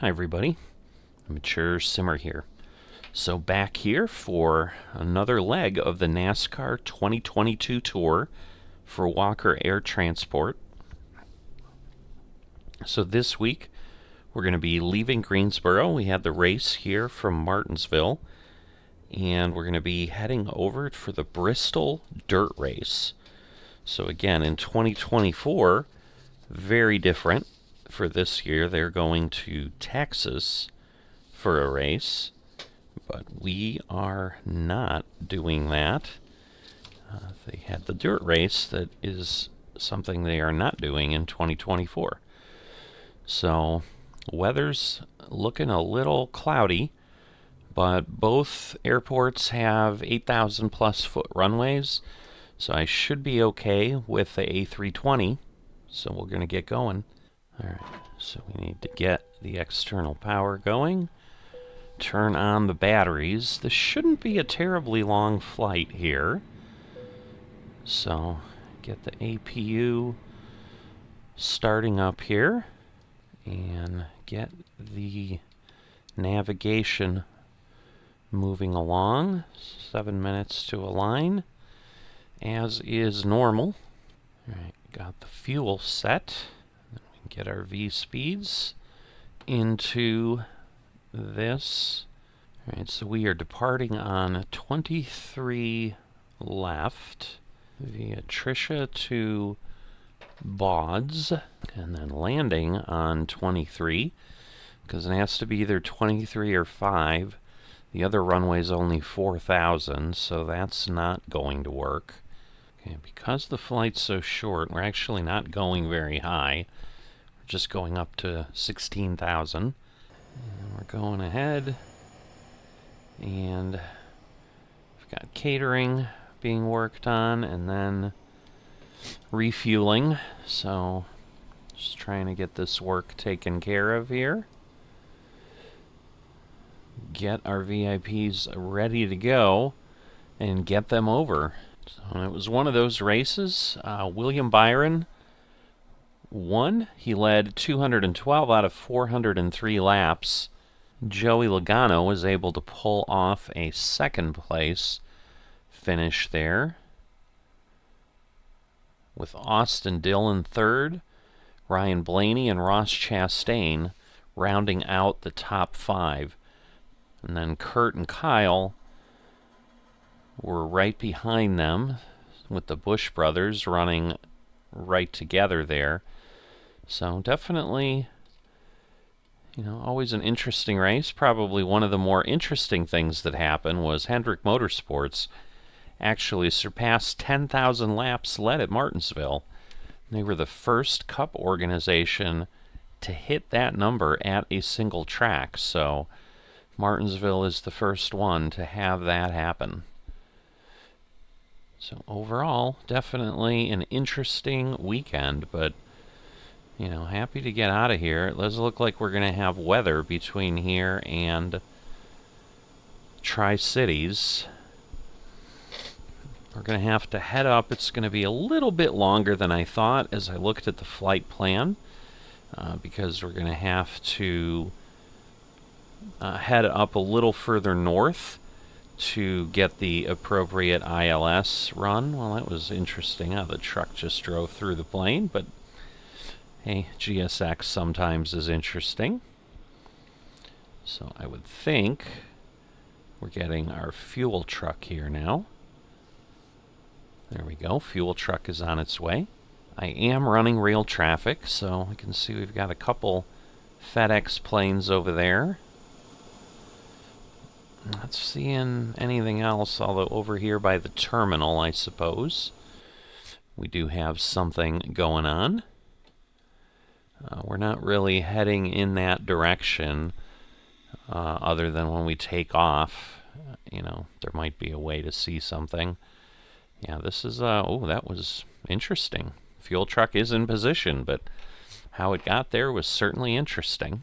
Hi everybody, Mature Simmer here. So back here for another leg of the Nascar 2022 Tour for Walker Air Transport. So this week we're going to be leaving Greensboro. We had the race here from Martinsville, and we're going to be heading over for the Bristol Dirt Race. So again, in 2024, very different. For this year, they're going to Texas for a race, but we are not doing that. They had the dirt race that is something they are not doing in 2024. So, weather's looking a little cloudy, but both airports have 8,000 plus foot runways, so I should be okay with the A320, so we're going to get going. Alright, so we need to get the external power going, turn on the batteries. This shouldn't be a terribly long flight here. So, get the APU starting up here, and get the navigation moving along. 7 minutes to align, as is normal. Alright, got the fuel set. Get our V speeds into this. Alright, so we are departing on 23 left via Tricia to Bauds, and then landing on 23, because it has to be either 23 or 5. The other runway is only 4,000, so that's not going to work. Okay, because the flight's so short, we're actually not going very high. Just going up to 16,000. And we're going ahead, and we've got catering being worked on, and then refueling. So just trying to get this work taken care of here. Get our VIPs ready to go and get them over. So it was one of those races. William Byron won. He led 212 out of 403 laps. Joey Logano was able to pull off a second place finish there, with Austin Dillon third, Ryan Blaney and Ross Chastain rounding out the top 5. And then Kurt and Kyle were right behind them, with the Busch brothers running right together there. So definitely, always an interesting race. Probably one of the more interesting things that happened was Hendrick Motorsports actually surpassed 10,000 laps led at Martinsville. They were the first Cup organization to hit that number at a single track. So Martinsville is the first one to have that happen. So overall, definitely an interesting weekend, but happy to get out of here. It does look like we're going to have weather between here and Tri-Cities. We're going to have to head up. It's going to be a little bit longer than I thought as I looked at the flight plan, because we're going to have to head up a little further north to get the appropriate ILS run. Well, that was interesting how the truck just drove through the plane, but hey, GSX sometimes is interesting. So I would think we're getting our fuel truck here now. There we go. Fuel truck is on its way. I am running rail traffic, so you can see we've got a couple FedEx planes over there. Not seeing anything else, although over here by the terminal, I suppose, we do have something going on. We're not really heading in that direction, other than when we take off. There might be a way to see something. Yeah, this is, oh, that was interesting. Fuel truck is in position, but how it got there was certainly interesting.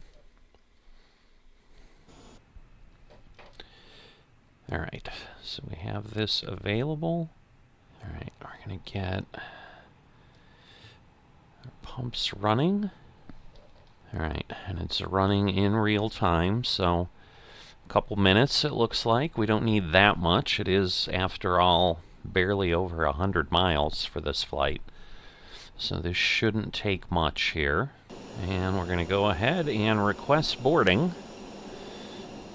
Alright, so we have this available. Alright, we're going to get our pumps running. Alright, and it's running in real time, so a couple minutes it looks like. We don't need that much. It is, after all, barely over 100 miles for this flight. So this shouldn't take much here. And we're going to go ahead and request boarding.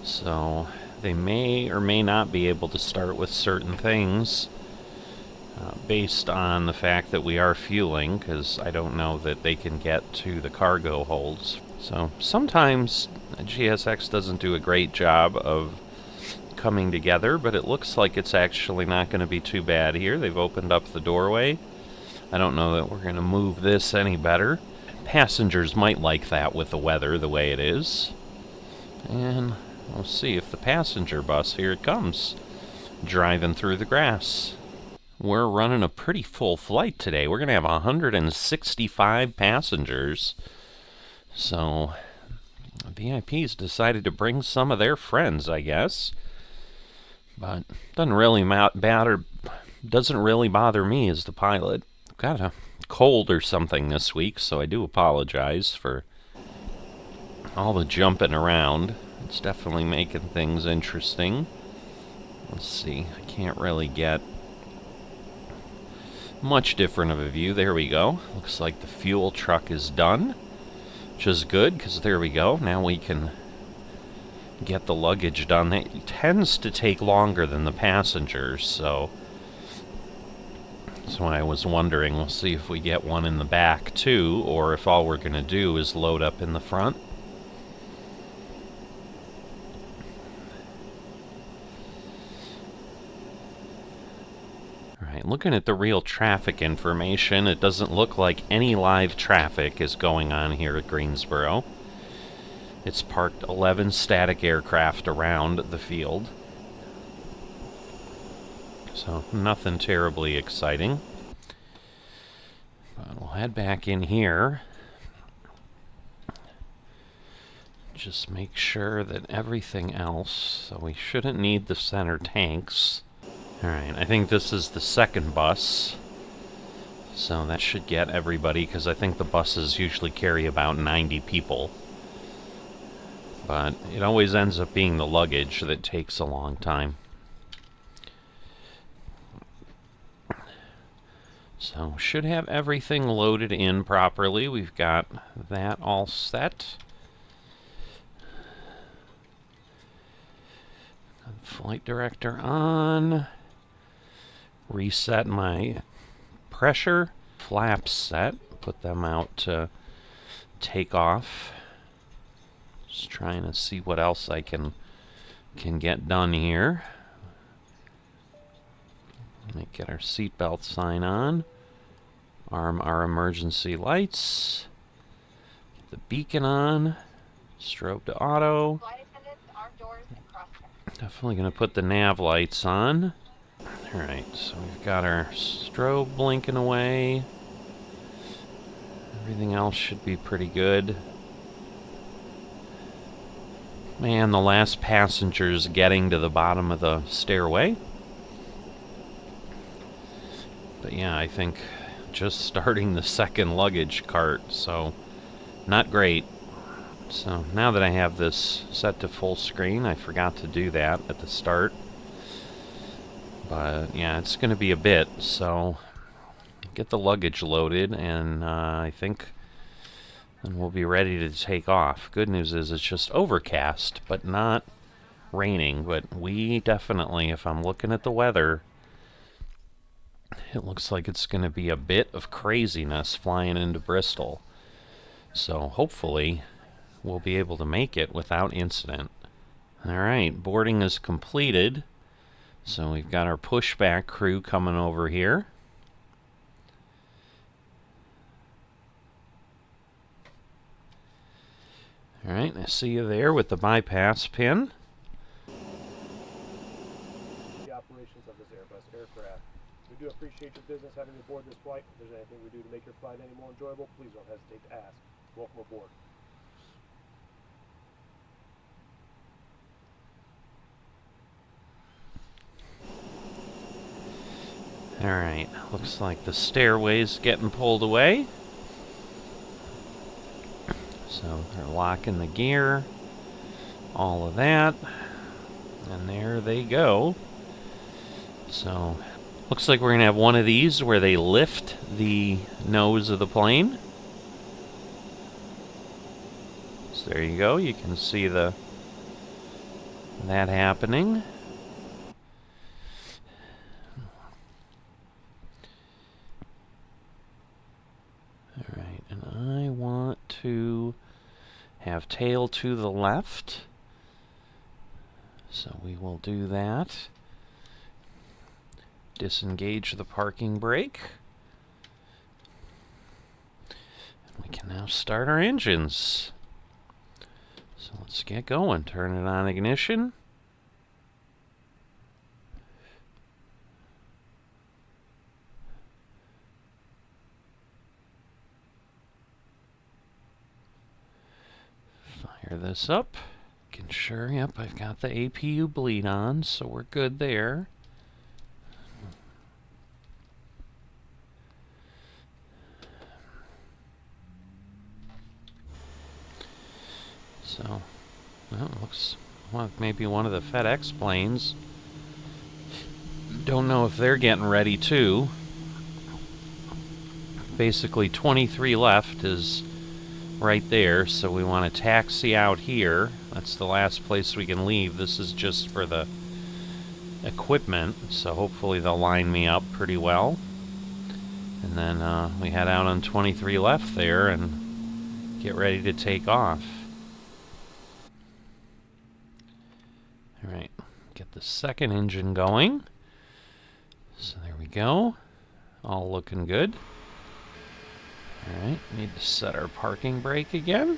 So they may or may not be able to start with certain things based on the fact that we are fueling, because I don't know that they can get to the cargo holds. So sometimes GSX doesn't do a great job of coming together, but it looks like it's actually not going to be too bad here. They've opened up the doorway. I don't know that we're going to move this any better. Passengers might like that with the weather the way it is. And we'll see if the passenger bus, here it comes, driving through the grass. We're running a pretty full flight today. We're going to have 165 passengers. So VIPs decided to bring some of their friends, I guess. But doesn't really bother me as the pilot. I've got a cold or something this week, so I do apologize for all the jumping around. It's definitely making things interesting. Let's see. I can't really get much different of a view. There we go. Looks like the fuel truck is done, which is good, because there we go. Now we can get the luggage done. That tends to take longer than the passengers, so that's why I was wondering. We'll see if we get one in the back too, or if all we're going to do is load up in the front. Alright, looking at the real traffic information, it doesn't look like any live traffic is going on here at Greensboro. It's parked 11 static aircraft around the field. So, nothing terribly exciting. But we'll head back in here. Just make sure that everything else, so we shouldn't need the center tanks. Alright, I think this is the second bus. So that should get everybody, because I think the buses usually carry about 90 people. But it always ends up being the luggage that takes a long time. So, should have everything loaded in properly. We've got that all set. Flight director on. Reset my pressure. Flaps set. Put them out to take off. Just trying to see what else I can get done here. Let me get our seatbelt sign on. Arm our emergency lights. Get the beacon on. Strobe to auto. Definitely going to put the nav lights on. Alright, so we've got our strobe blinking away. Everything else should be pretty good. Man, the last passenger's getting to the bottom of the stairway. But yeah, I think just starting the second luggage cart, so not great. So now that I have this set to full screen, I forgot to do that at the start. But yeah, it's going to be a bit, so get the luggage loaded, and I think then we'll be ready to take off. Good news is it's just overcast, but not raining. But we definitely, if I'm looking at the weather, it looks like it's going to be a bit of craziness flying into Bristol. So hopefully we'll be able to make it without incident. Alright, boarding is completed. So we've got our pushback crew coming over here. Alright, I see you there with the bypass pin. The operations of this Airbus aircraft. We do appreciate your business having you aboard this flight. If there's anything we do to make your flight any more enjoyable, please don't hesitate to ask. Welcome aboard. Alright, looks like the stairway's getting pulled away. So they're locking the gear, all of that, and there they go. So looks like we're going to have one of these where they lift the nose of the plane. So there you go, you can see that happening. Alright, and I want to have tail to the left. So we will do that. Disengage the parking brake. And we can now start our engines. So let's get going. Turn it on ignition. Fire this up. Making sure, yep, I've got the APU bleed on, so we're good there. So, well, it looks like maybe one of the FedEx planes. Don't know if they're getting ready too. Basically 23 left is right there, so we want to taxi out here. That's the last place we can leave. This is just for the equipment, so hopefully they'll line me up pretty well. And then we head out on 23 left there and get ready to take off. Alright, get the second engine going. So there we go. All looking good. Alright, need to set our parking brake again.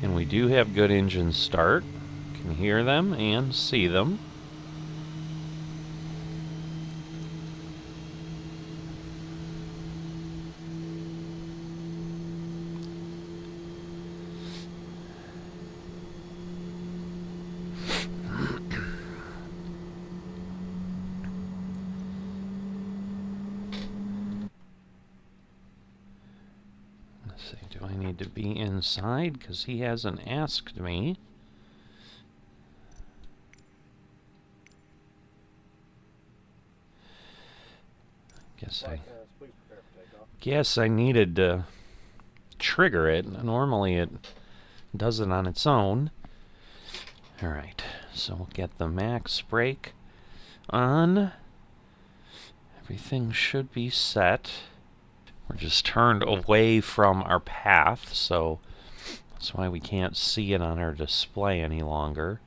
And we do have good engine start. Can hear them and see them. Let's see, do I need to be inside? Because he hasn't asked me. Guess I needed to trigger it. Normally it does it on its own. Alright, so we'll get the max brake on. Everything should be set. We're just turned away from our path, so that's why we can't see it on our display any longer.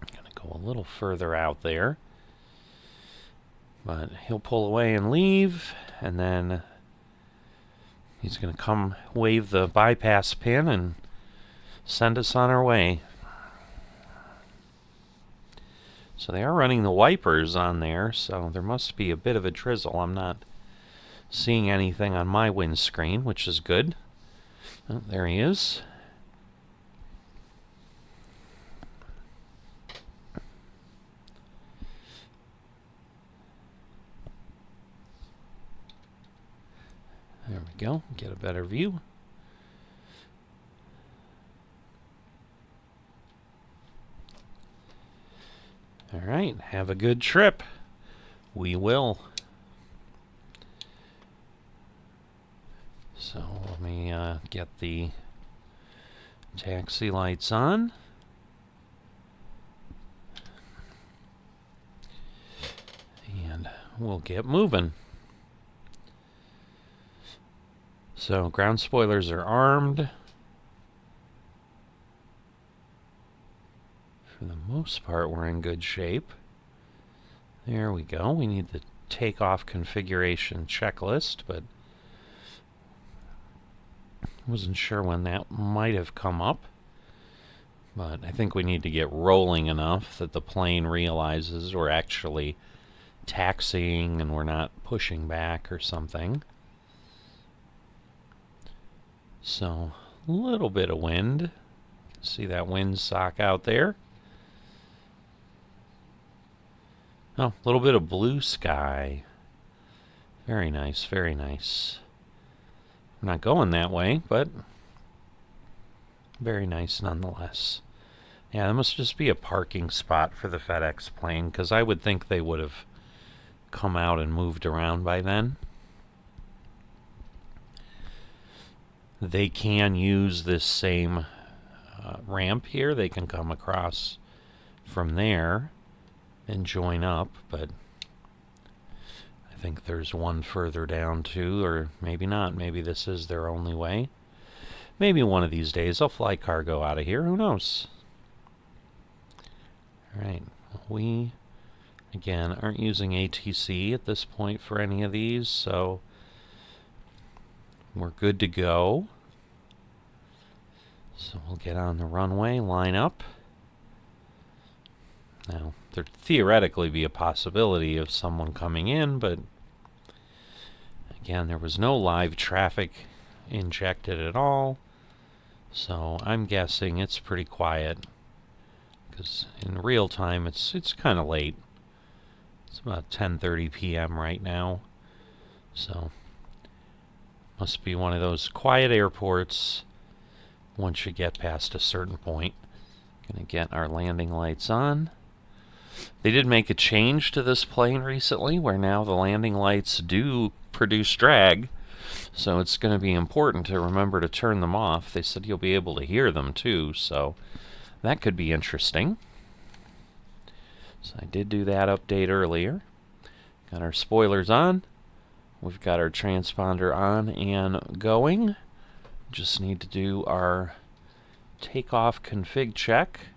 I'm gonna go a little further out there. But he'll pull away and leave, and then he's going to come wave the bypass pin and send us on our way. So they are running the wipers on there, so there must be a bit of a drizzle. I'm not seeing anything on my windscreen, which is good. Oh, there he is. There we go, get a better view. Alright, have a good trip. We will. So let me get the taxi lights on. And we'll get moving. So ground spoilers are armed. For the most part, we're in good shape. There we go. We need the takeoff configuration checklist, but wasn't sure when that might have come up. But I think we need to get rolling enough that the plane realizes we're actually taxiing and we're not pushing back or something. So, a little bit of wind. See that wind sock out there? Oh, a little bit of blue sky. Very nice, very nice. I'm not going that way, but very nice nonetheless. Yeah, that must just be a parking spot for the FedEx plane, because I would think they would have come out and moved around by then. They can use this same ramp here. They can come across from there and join up, but I think there's one further down too, or maybe not. Maybe this is their only way. Maybe one of these days I'll fly cargo out of here. Who knows? Alright, we, again, aren't using ATC at this point for any of these, so we're good to go. So we'll get on the runway, line up. Now, there'd theoretically be a possibility of someone coming in, but again, there was no live traffic injected at all, so I'm guessing it's pretty quiet, because in real time it's kind of late. It's about 10:30 p.m. right now, so must be one of those quiet airports once you get past a certain point. Gonna get our landing lights on. They did make a change to this plane recently where now the landing lights do produce drag, so it's going to be important to remember to turn them off. They said you'll be able to hear them too, so that could be interesting. So I did do that update earlier. Got our spoilers on. We've got our transponder on and going. Just need to do our takeoff config check.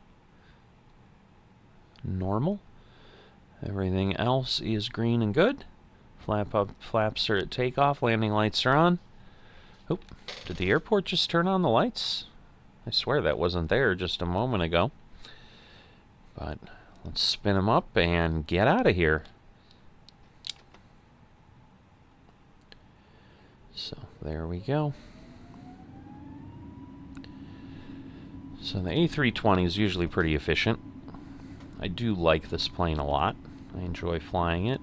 Normal. Everything else is green and good. Flaps are at takeoff. Landing lights are on. Oop, did the airport just turn on the lights? I swear that wasn't there just a moment ago. But let's spin them up and get out of here. So there we go. So the A320 is usually pretty efficient. I do like this plane a lot. I enjoy flying it.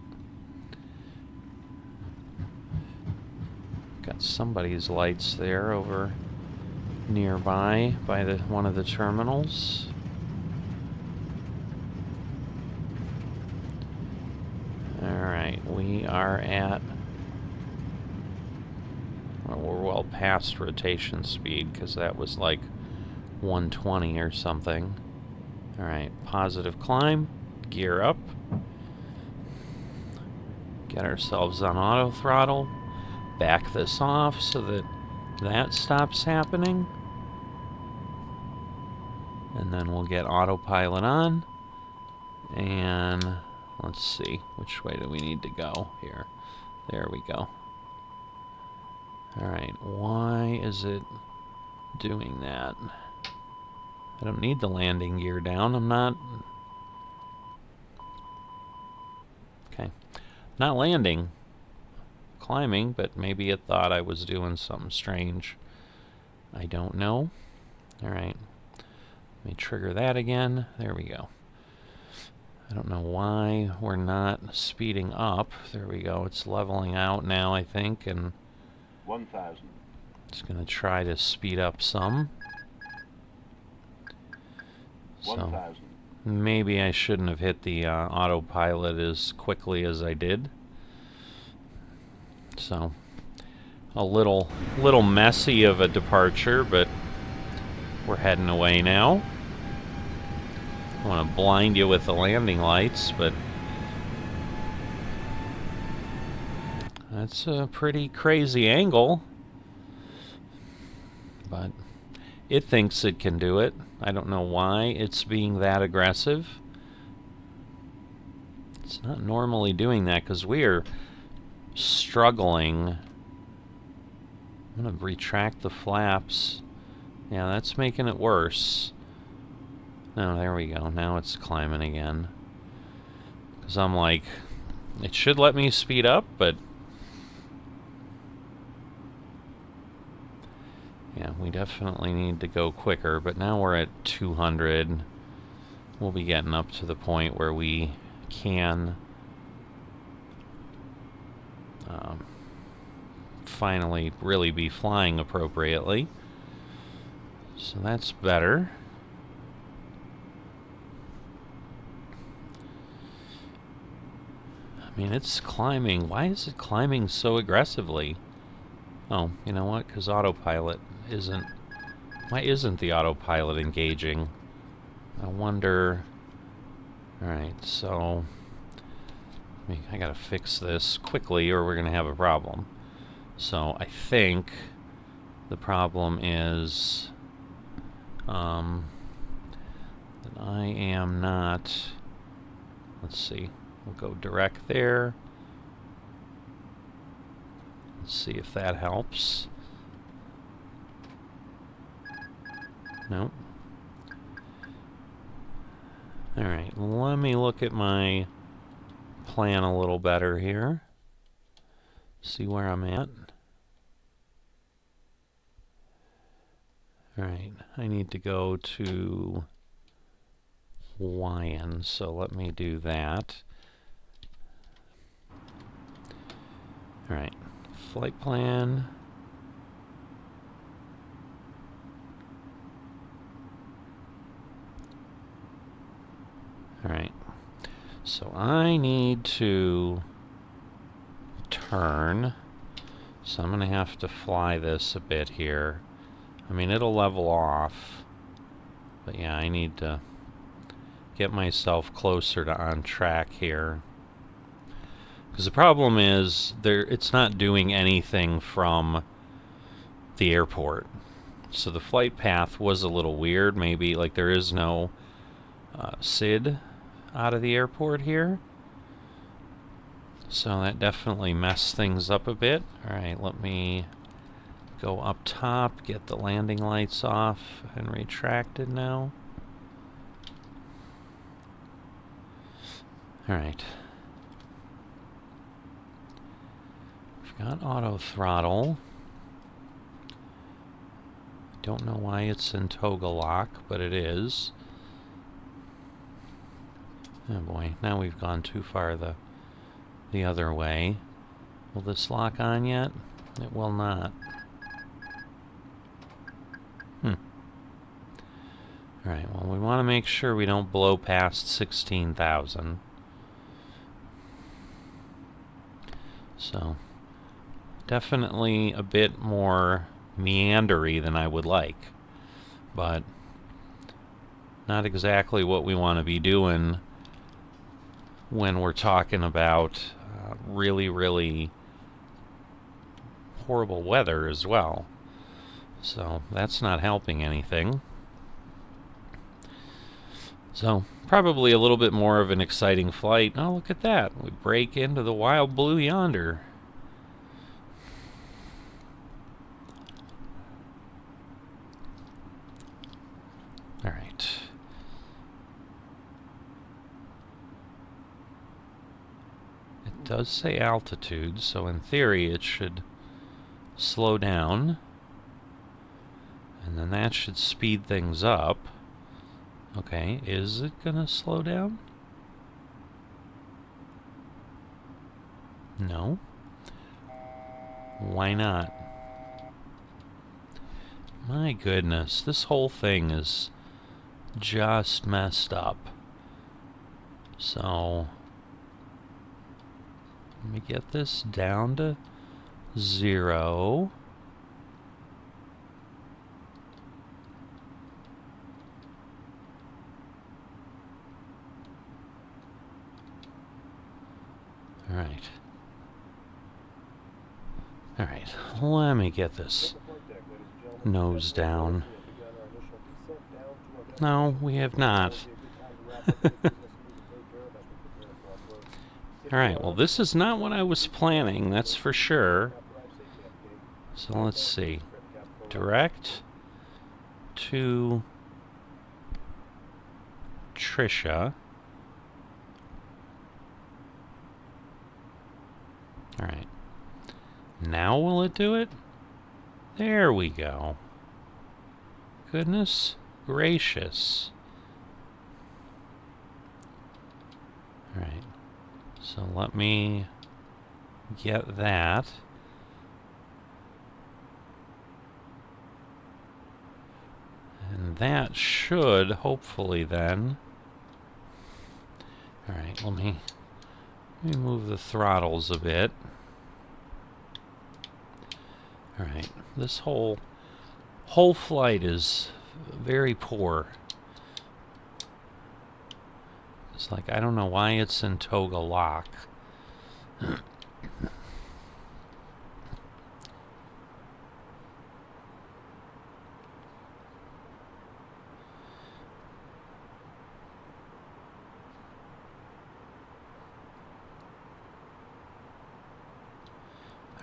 Got somebody's lights there over nearby by one of the terminals. Alright, we are at... well, we're well past rotation speed, because that was like 120 or something. Alright, positive climb, gear up, get ourselves on auto throttle, back this off so that that stops happening, and then we'll get autopilot on, and let's see, which way do we need to go here? There we go. Alright, why is it doing that? I don't need the landing gear down. I'm not... okay. Not landing. Climbing, but maybe it thought I was doing something strange. I don't know. Alright. Let me trigger that again. There we go. I don't know why we're not speeding up. There we go. It's leveling out now, I think, and... 1,000. Just going to try to speed up some. So maybe I shouldn't have hit the autopilot as quickly as I did. So a little messy of a departure, but we're heading away now. I want to blind you with the landing lights, but that's a pretty crazy angle. But it thinks it can do it. I don't know why it's being that aggressive. It's not normally doing that because we're struggling. I'm going to retract the flaps. Yeah, that's making it worse. No, there we go. Now it's climbing again. Because I'm like, it should let me speed up, but... yeah, we definitely need to go quicker, but now we're at 200. We'll be getting up to the point where we can finally really be flying appropriately. So that's better. I mean, it's climbing. Why is it climbing so aggressively? Oh, you know what? Because autopilot isn't... Why isn't the autopilot engaging? I wonder... Alright, so... I gotta fix this quickly or we're gonna have a problem. So I think the problem is that I am not... Let's see. We'll go direct there. Let's see if that helps. Nope. Alright, let me look at my plan a little better here. See where I'm at. Alright, I need to go to YN, so let me do that. Alright, flight plan. Alright, so I need to turn, so I'm going to have to fly this a bit here. I mean, it'll level off, but yeah, I need to get myself closer to on track here. Because the problem is, it's not doing anything from the airport. So the flight path was a little weird. Maybe, like, there is no SID out of the airport here. So that definitely messed things up a bit. Alright, let me go up top, get the landing lights off and retracted now. Alright. We've got auto throttle. Don't know why it's in toggle lock, but it is. Oh boy, now we've gone too far the other way. Will this lock on yet? It will not. Alright, well, we want to make sure we don't blow past 16,000. So, definitely a bit more meandery than I would like. But not exactly what we want to be doing when we're talking about really, really horrible weather as well. So that's not helping anything. So probably a little bit more of an exciting flight. Oh, look at that. We break into the wild blue yonder. All right. It does say altitude, so in theory it should slow down. And then that should speed things up. Okay, is it gonna slow down? No. Why not? My goodness, this whole thing is just messed up. So, let me get this down to 0. Alright. Alright, let me get this nose down. No, we have not. Alright, well, this is not what I was planning, that's for sure. So let's see. Direct to Trisha. Alright. Now will it do it? There we go. Goodness gracious. Alright. So let me get that. And that should, hopefully then... Alright, let me move the throttles a bit. Alright, this whole flight is very poor. It's like, I don't know why it's in toga lock.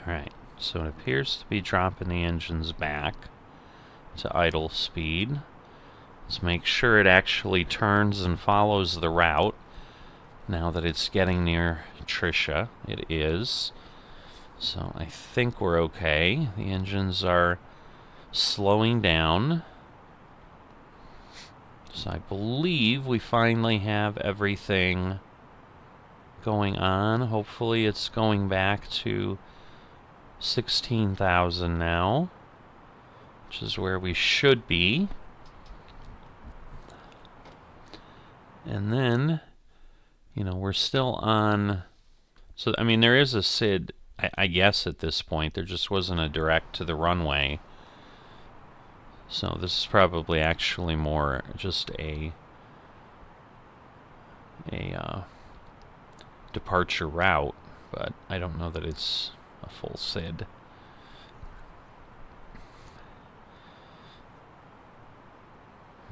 Alright, so it appears to be dropping the engines back to idle speed. Let's make sure it actually turns and follows the route now that it's getting near Tricia. It is. So I think we're okay. The engines are slowing down. So I believe we finally have everything going on. Hopefully it's going back to 16,000 now, which is where we should be. And then, you know, we're still on... So, I mean, there is a SID, I guess, at this point. There just wasn't a direct to the runway. So this is probably actually more just a departure route, but I don't know that it's a full SID.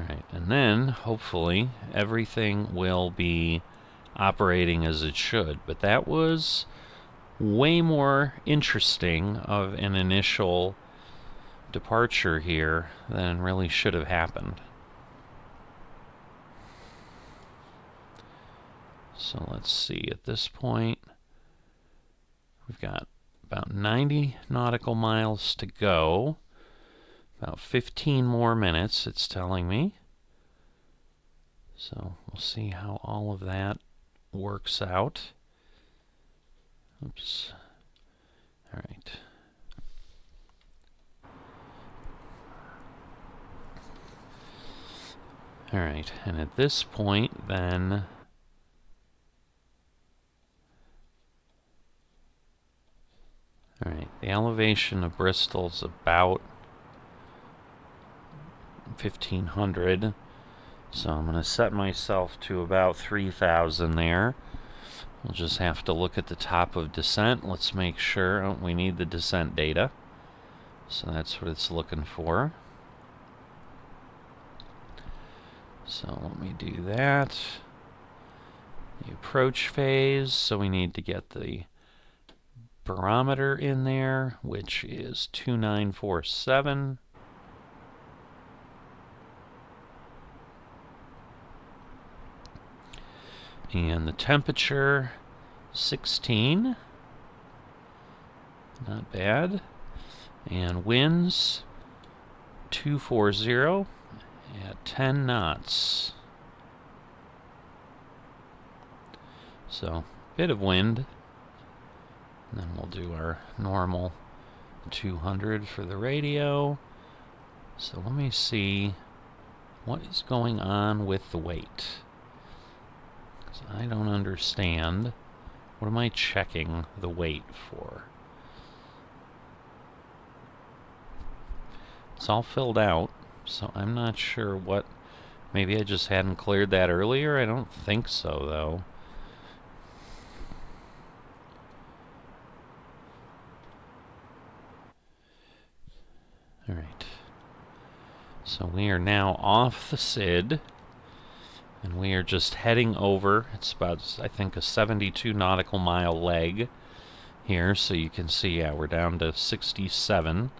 Alright, and then, hopefully, everything will be operating as it should. But that was way more interesting of an initial departure here than really should have happened. So let's see, at this point, we've got about 90 nautical miles to go. About 15 more minutes, it's telling me. So we'll see how all of that works out. Oops. All right. All right, and at this point, then... All right, the elevation of Bristol's about 1,500, so I'm going to set myself to about 3,000 there. We'll just have to look at the top of descent. Let's make sure. Oh, we need the descent data, so that's what it's looking for. So let me do that. The approach phase, so we need to get the barometer in there, which is 2947. And the temperature, 16. Not bad. And winds, 240 at 10 knots. So, bit of wind. And then we'll do our normal 200 for the radio. So let me see what is going on with the weight. Because I don't understand. What am I checking the weight for? It's all filled out, so I'm not sure what... Maybe I just hadn't cleared that earlier? I don't think so, though. Alright. So we are now off the SID, and we are just heading over. It's about, I think, a 72 nautical mile leg here, so you can see, yeah, we're down to 67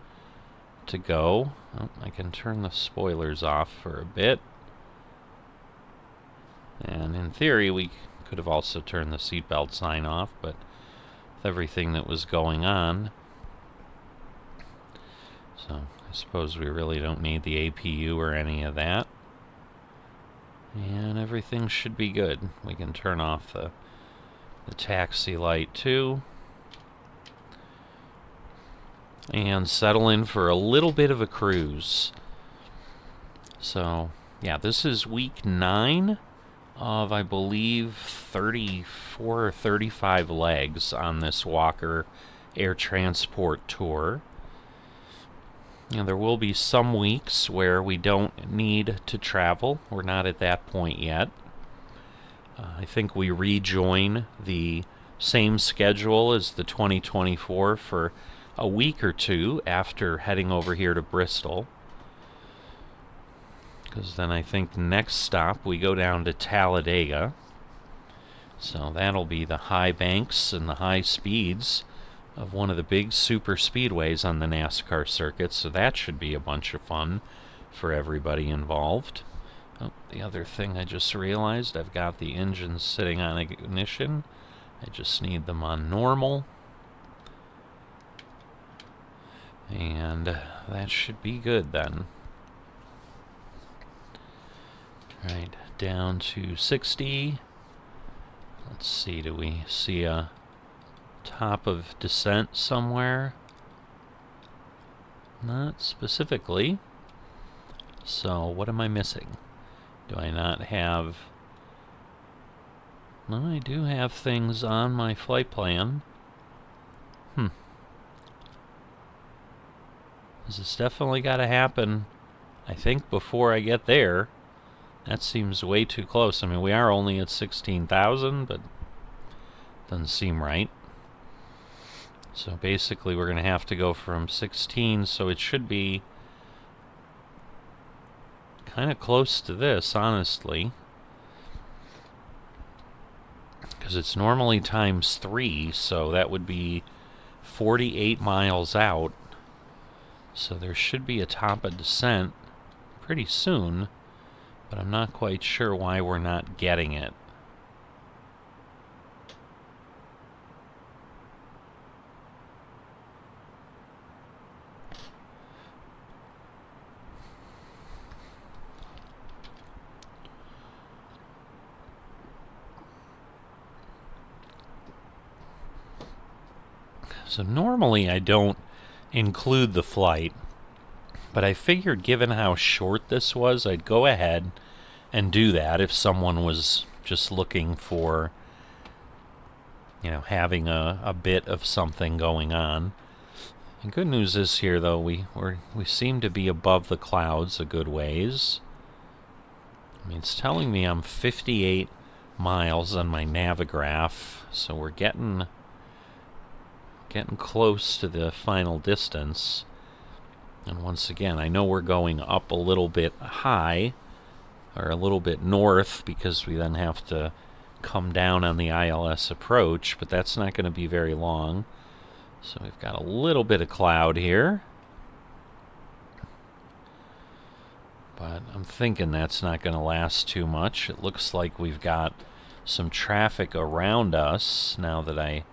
to go. Oh, I can turn the spoilers off for a bit. And in theory, we could have also turned the seatbelt sign off, but with everything that was going on, so I suppose we really don't need the APU or any of that. And everything should be good. We can turn off the taxi light too. and settle in for a little bit of a cruise. So, yeah, this is week 9 of, I believe, 34 or 35 legs on this Walker Air Transport Tour. And there will be some weeks where we don't need to travel. We're not at that point yet. I think we rejoin the same schedule as the 2024 for a week or two after heading over here to Bristol. Because then I think next stop we go down to Talladega. So that'll be the high banks and the high speeds of one of the big super speedways on the NASCAR circuit. So that should be a bunch of fun for everybody involved. Oh, the other thing I just realized, I've got the engines sitting on ignition. I just need them on normal. And that should be good then. Right, down to 60. Let's see, do we see a top of descent somewhere? Not specifically. So what am I missing? Do I not have... No, I do have things on my flight plan. This has definitely got to happen, I think, before I get there. That seems way too close. I mean, we are only at 16,000, but doesn't seem right. So basically, we're going to have to go from 16, so it should be kind of close to this, honestly. Because it's normally times 3, so that would be 48 miles out. So there should be a top of descent pretty soon, but I'm not quite sure why we're not getting it. So normally I don't include the flight, but I figured given how short this was, I'd go ahead and do that if someone was just looking for, you know, having a bit of something going on. The good news is here, though, we seem to be above the clouds a good ways. I mean, it's telling me I'm 58 miles on my Navigraph, so we're getting close to the final distance. And once again, I know we're going up a little bit high, or a little bit north, because we then have to come down on the ILS approach, but that's not going to be very long. So we've got a little bit of cloud here, but I'm thinking that's not going to last too much. It looks like we've got some traffic around us now that I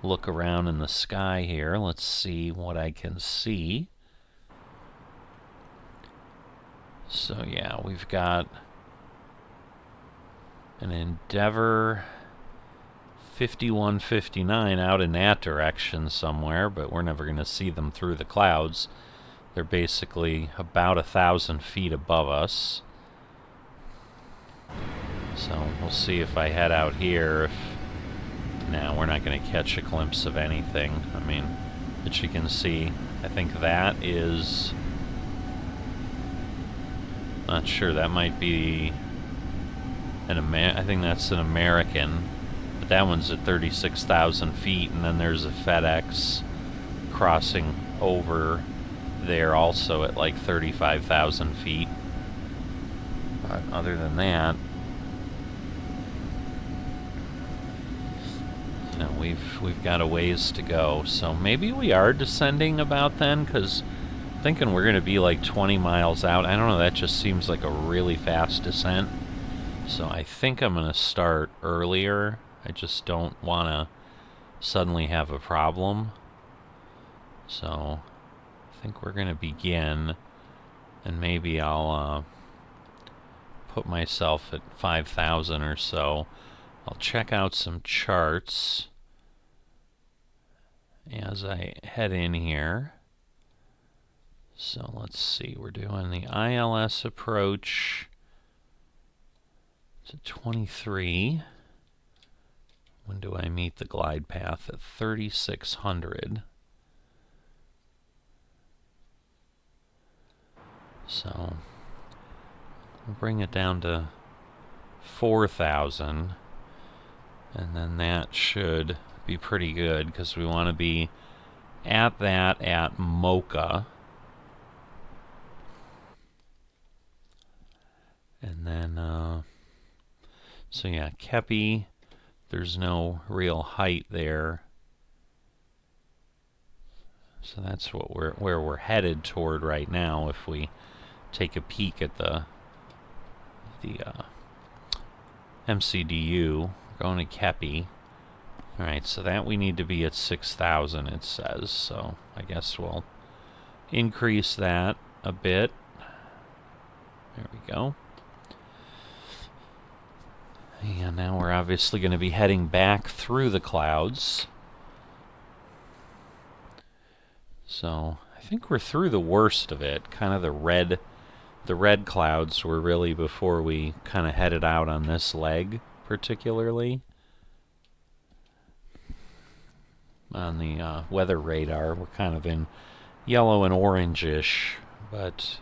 look around in the sky here. Let's see what I can see. So yeah, we've got an Endeavour 5159 out in that direction somewhere, but we're never going to see them through the clouds. They're basically about 1,000 feet above us. So we'll see if I head out here. No, we're not going to catch a glimpse of anything. I mean, but you can see, I think that is... Not sure, that might be I think that's an American, but that one's at 36,000 feet, and then there's a FedEx crossing over there also at like 35,000 feet. But other than that, you know, we've got a ways to go. So maybe we are descending about then, because I'm thinking we're going to be like 20 miles out. I don't know, that just seems like a really fast descent. So I think I'm going to start earlier. I just don't want to suddenly have a problem. So I think we're going to begin, and maybe I'll put myself at 5,000 or so. I'll check out some charts as I head in here. So let's see, we're doing the ILS approach to 23. When do I meet the glide path? At 3,600. So we'll bring it down to 4,000. And then that should be pretty good because we want to be at that at Mocha. And then, so yeah, Kepi, there's no real height there. So that's what where we're headed toward right now if we take a peek at the MCDU, going to Kepi. Alright, so that we need to be at 6,000, it says. So I guess we'll increase that a bit. There we go. And now we're obviously going to be heading back through the clouds. So I think we're through the worst of it. Kind of the red clouds were really before we kind of headed out on this leg, particularly. On the weather radar, we're kind of in yellow and orange-ish, but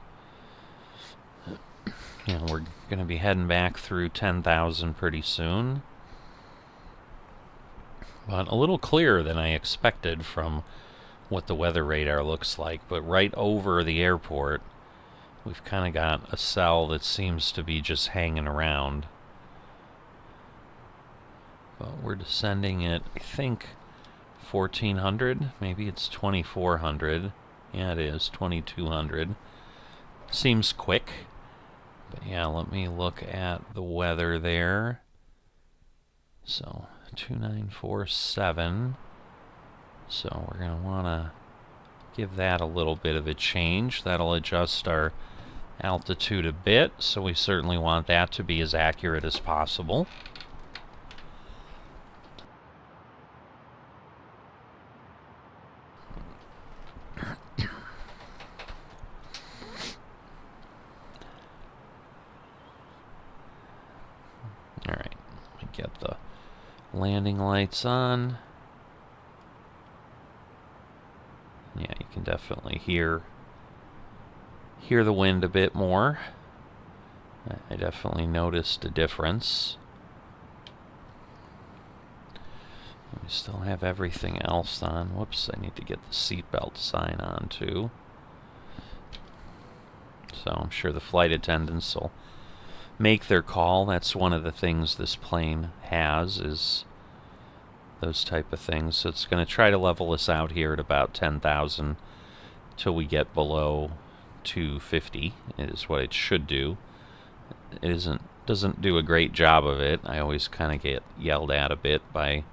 you know, we're going to be heading back through 10,000 pretty soon. But a little clearer than I expected from what the weather radar looks like. But right over the airport, we've kind of got a cell that seems to be just hanging around. But we're descending at, I think, 1,400. Maybe it's 2,400. Yeah, it is, 2,200. Seems quick. But yeah, let me look at the weather there. So, 2,947. So we're going to want to give that a little bit of a change. That'll adjust our altitude a bit, so we certainly want that to be as accurate as possible. Alright, let me get the landing lights on. Yeah, you can definitely hear the wind a bit more. I definitely noticed a difference. We still have everything else on. Whoops, I need to get the seatbelt sign on too. So I'm sure the flight attendants will make their call. That's one of the things this plane has, is those type of things. So it's going to try to level us out here at about 10,000 till we get below 250 is what it should do. It doesn't do a great job of it. I always kind of get yelled at a bit by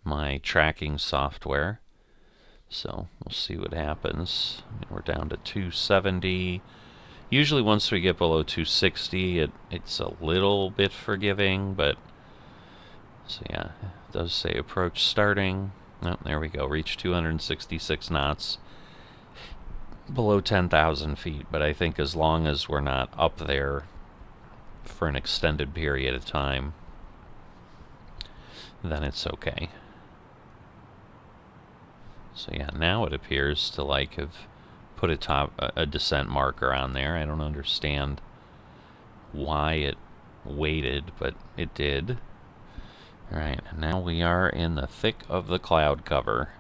my tracking software. So we'll see what happens. I mean, we're down to 270. Usually once we get below 260, it's a little bit forgiving, but so yeah, it does say approach starting. Oh, there we go, reach 266 knots. Below 10,000 feet, but I think as long as we're not up there for an extended period of time, then it's okay. So yeah, now it appears to like have put a descent marker on there. I don't understand why it waited, but it did. Alright, now we are in the thick of the cloud cover.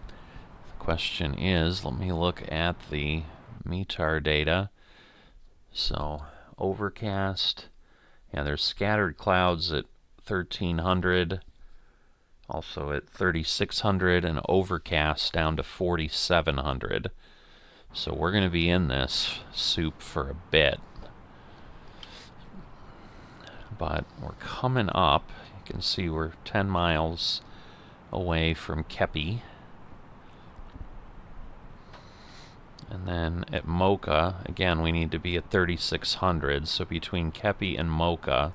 The question is, let me look at the METAR data. So, overcast. Yeah, there's scattered clouds at 1,300. Also at 3,600, and overcast down to 4,700. So we're going to be in this soup for a bit. But we're coming up. You can see we're 10 miles away from Kepi. And then at Mocha, again, we need to be at 3,600. So between Kepi and Mocha,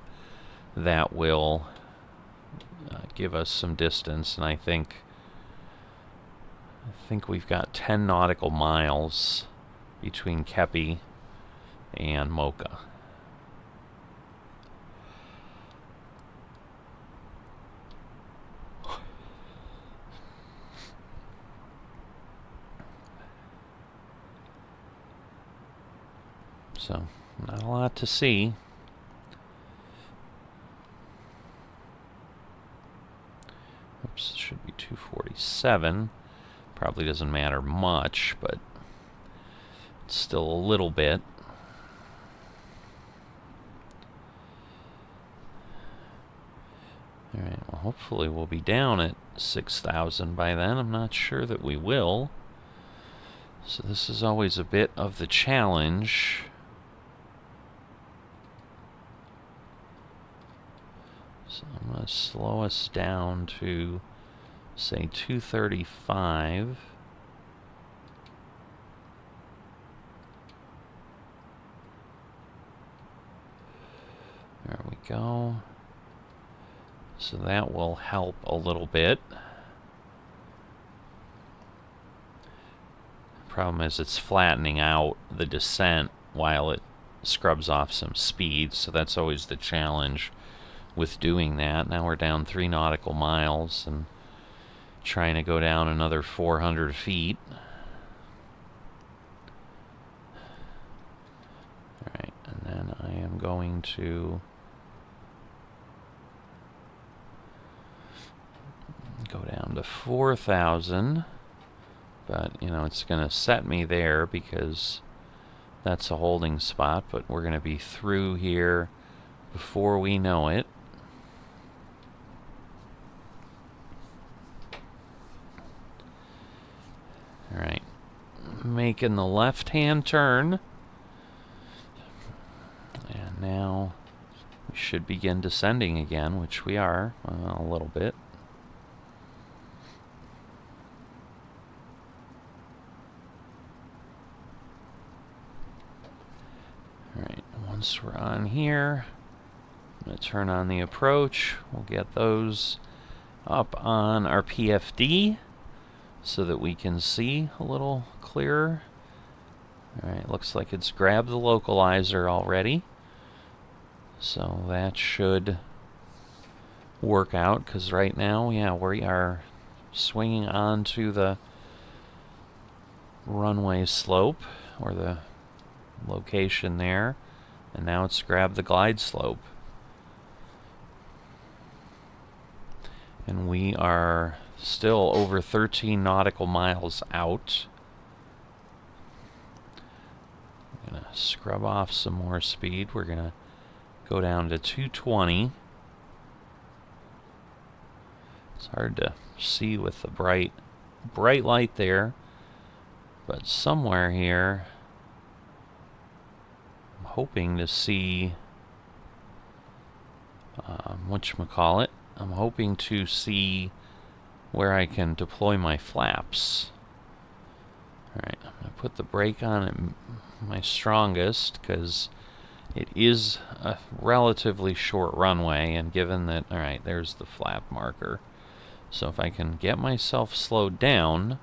that will give us some distance. And I think I think we've got 10 nautical miles between Kepi and Mocha. So, not a lot to see. Oops, it should be 247. Probably doesn't matter much, but it's still a little bit. Alright, well, hopefully we'll be down at 6,000 by then. I'm not sure that we will. So this is always a bit of the challenge. So I'm going to slow us down to, say, 235. There we go. So that will help a little bit. Problem is it's flattening out the descent while it scrubs off some speed, so that's always the challenge with doing that. Now we're down 3 nautical miles and trying to go down another 400 feet. Alright, and then I am going to go down to 4,000, but you know, it's going to set me there because that's a holding spot, but we're going to be through here before we know it. Alright, making the left-hand turn, and now we should begin descending again, which we are a little bit. Alright, once we're on here, I'm going to turn on the approach. We'll get those up on our PFD so that we can see a little clearer. Alright, looks like it's grabbed the localizer already. So that should work out, because right now, yeah, we are swinging onto the runway slope, or the location there, and now it's grabbed the glide slope. And we are still over 13 nautical miles out. I'm going to scrub off some more speed. We're going to go down to 220. It's hard to see with the bright light there, but somewhere here I'm hoping to see whatchamacallit. I'm hoping to see where I can deploy my flaps. Alright, I'm going to put the brake on at my strongest, because it is a relatively short runway, and given that, alright, there's the flap marker. So if I can get myself slowed down,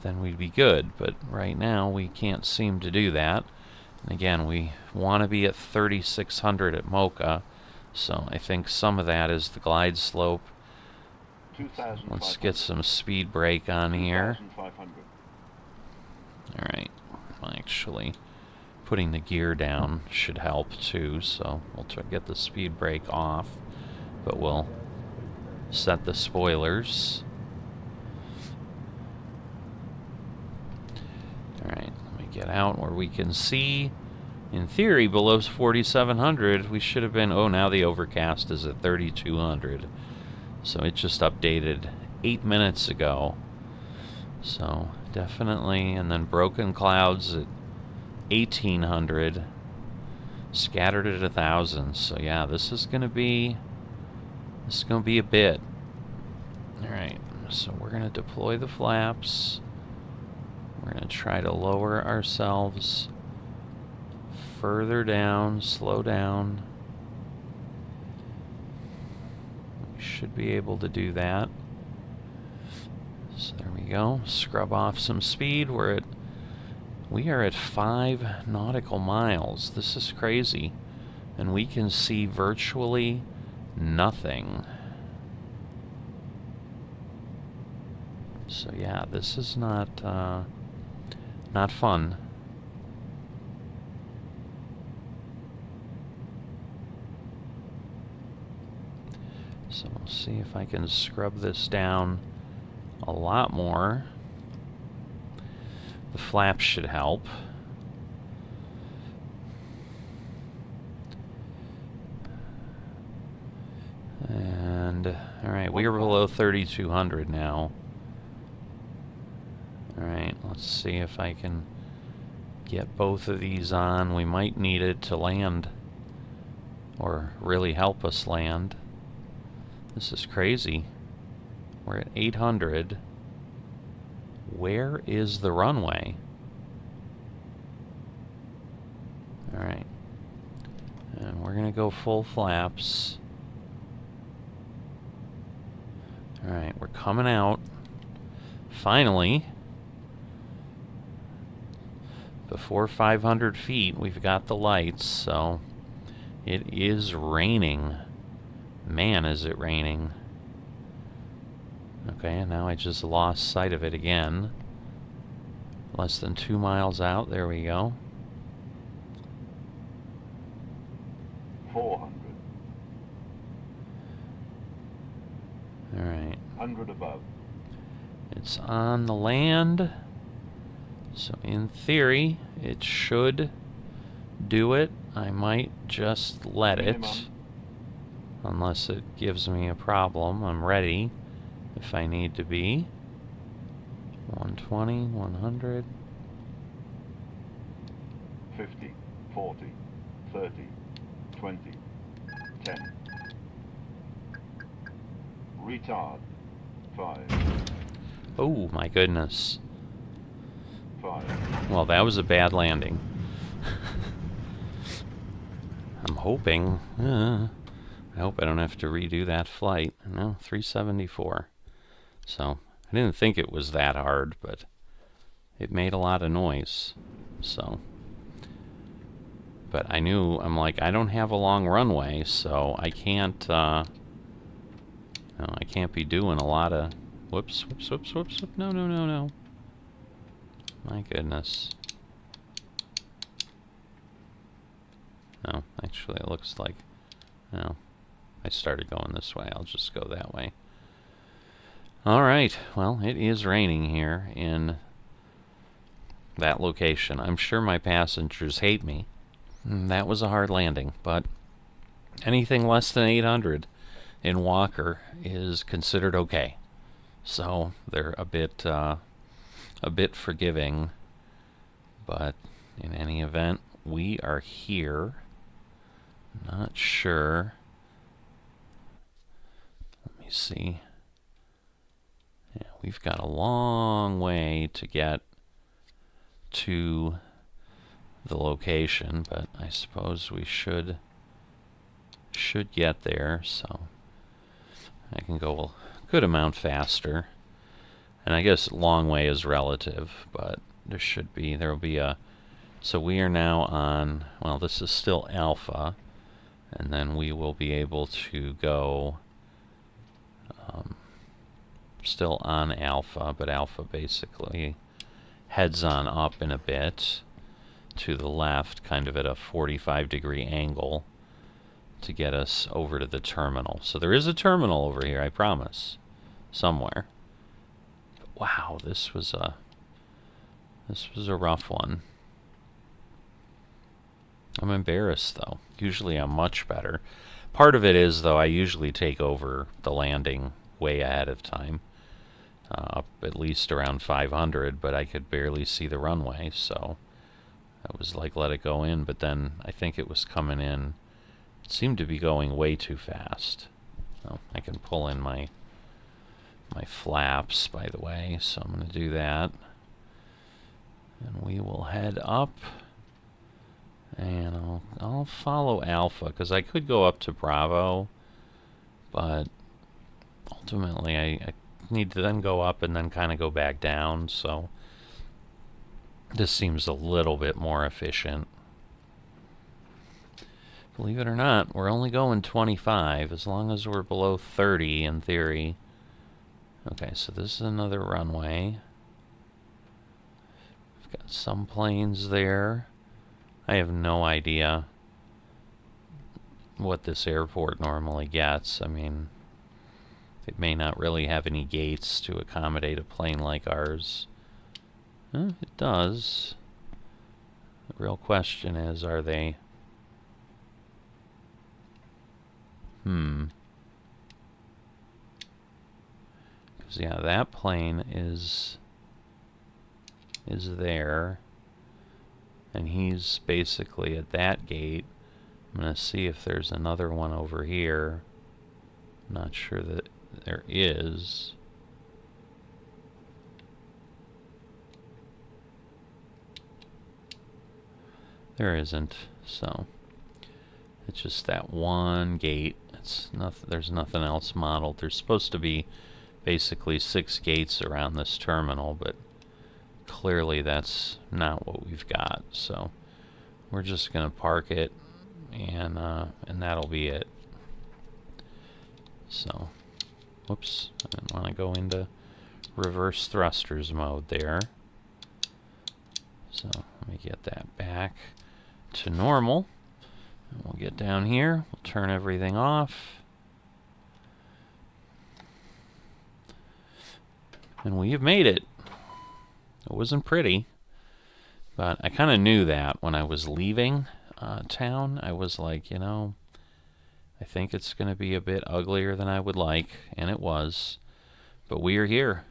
then we'd be good. But right now, we can't seem to do that. And again, we want to be at 3,600 at Mocha, so I think some of that is the glide slope. Let's get some speed brake on here. Alright, actually, putting the gear down should help too, so we'll try to get the speed brake off, but we'll set the spoilers. Alright, let me get out where we can see. In theory, below 4,700, we should have been... Oh, now the overcast is at 3,200. So it just updated 8 minutes ago. So definitely, and then broken clouds at 1,800. Scattered at 1,000. So yeah, this is gonna be a bit. Alright, so we're gonna deploy the flaps. We're gonna try to lower ourselves further down, slow down. We should be able to do that. So there we go. Scrub off some speed. We are at 5 nautical miles. This is crazy. And we can see virtually nothing. So yeah, this is not fun. So we'll see if I can scrub this down a lot more. The flaps should help. And alright, we are below 3,200 now. Alright, let's see if I can get both of these on. We might need it to land, or really help us land. This is crazy. We're at 800. Where is the runway? Alright. And we're going to go full flaps. Alright, we're coming out. Finally. Before 500 feet, we've got the lights, so it is raining. Man, is it raining. Okay, and now I just lost sight of it again. Less than 2 miles out. There we go. 400. Alright. 100 above. It's on the land. So in theory, it should do it. I might just let Minimum. it. Unless it gives me a problem. I'm ready if I need to be. 120, 100. 50, 40, 30, 20, 10. Retard. 5, Oh my goodness. 5. Well, that was a bad landing. I'm hoping. I hope I don't have to redo that flight. No, 374. So, I didn't think it was that hard, but it made a lot of noise. So, but I'm like, I don't have a long runway, so I can't, I can't be doing a lot of, whoops, no. My goodness. No, actually it looks like, no, I started going this way. I'll just go that way. Alright, well, it is raining here in that location. I'm sure my passengers hate me. That was a hard landing, but anything less than 800 in Walker is considered okay. So they're a bit forgiving, but in any event, we are here. Not sure. Let me see. Yeah, we've got a long way to get to the location, but I suppose we should get there, so I can go a good amount faster. And I guess long way is relative, but there'll be a, so we are now on, well, this is still alpha, and then we will be able to go still on alpha, but alpha basically heads on up in a bit to the left, kind of at a 45-degree angle to get us over to the terminal. So there is a terminal over here, I promise, somewhere. But wow, this was a rough one. I'm embarrassed though. Usually I'm much better. Part of it is, though, I usually take over the landing way ahead of time. Up at least around 500, but I could barely see the runway, so I was like, let it go in, but then I think it was coming in. It seemed to be going way too fast. Oh, I can pull in my flaps, by the way, so I'm going to do that. And we will head up, and I'll follow Alpha, because I could go up to Bravo, but ultimately I need to then go up and then kind of go back down, so this seems a little bit more efficient. Believe it or not, we're only going 25, as long as we're below 30 in theory. Okay, so this is another runway. We've got some planes there. I have no idea what this airport normally gets. I mean, it may not really have any gates to accommodate a plane like ours. It does. The real question is, are they... Because, yeah, that plane is there. And he's basically at that gate. I'm going to see if there's another one over here. I'm not sure that there is. There isn't, so it's just that one gate. It's nothing. There's nothing else modeled. There's supposed to be basically 6 gates around this terminal, but clearly that's not what we've got. So we're just gonna park it, and that'll be it. So, whoops, I didn't want to go into reverse thrusters mode there. So let me get that back to normal. And we'll get down here, we'll turn everything off. And we have made it. It wasn't pretty, but I kind of knew that when I was leaving town. I was like, you know, I think it's going to be a bit uglier than I would like, and it was. But we are here.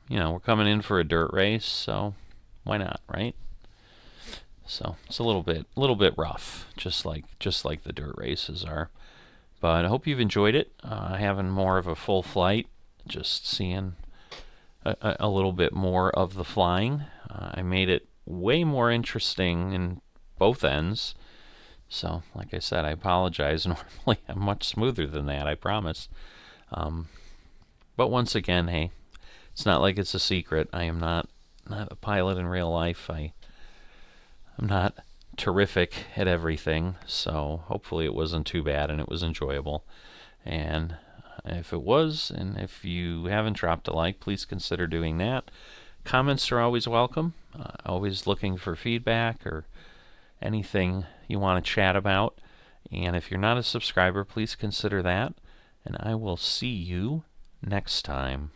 You know, we're coming in for a dirt race, so why not, right? So it's a little bit rough, just like the dirt races are. But I hope you've enjoyed it. Having more of a full flight, just seeing a little bit more of the flying. I made it way more interesting in both ends. So, like I said, I apologize. Normally, I'm much smoother than that, I promise. But once again, hey, it's not like it's a secret. I am not a pilot in real life. I'm not terrific at everything, so hopefully it wasn't too bad and it was enjoyable. And if it was, and if you haven't dropped a like, please consider doing that. Comments are always welcome. Always looking for feedback or anything you want to chat about. And if you're not a subscriber, please consider that. And I will see you next time.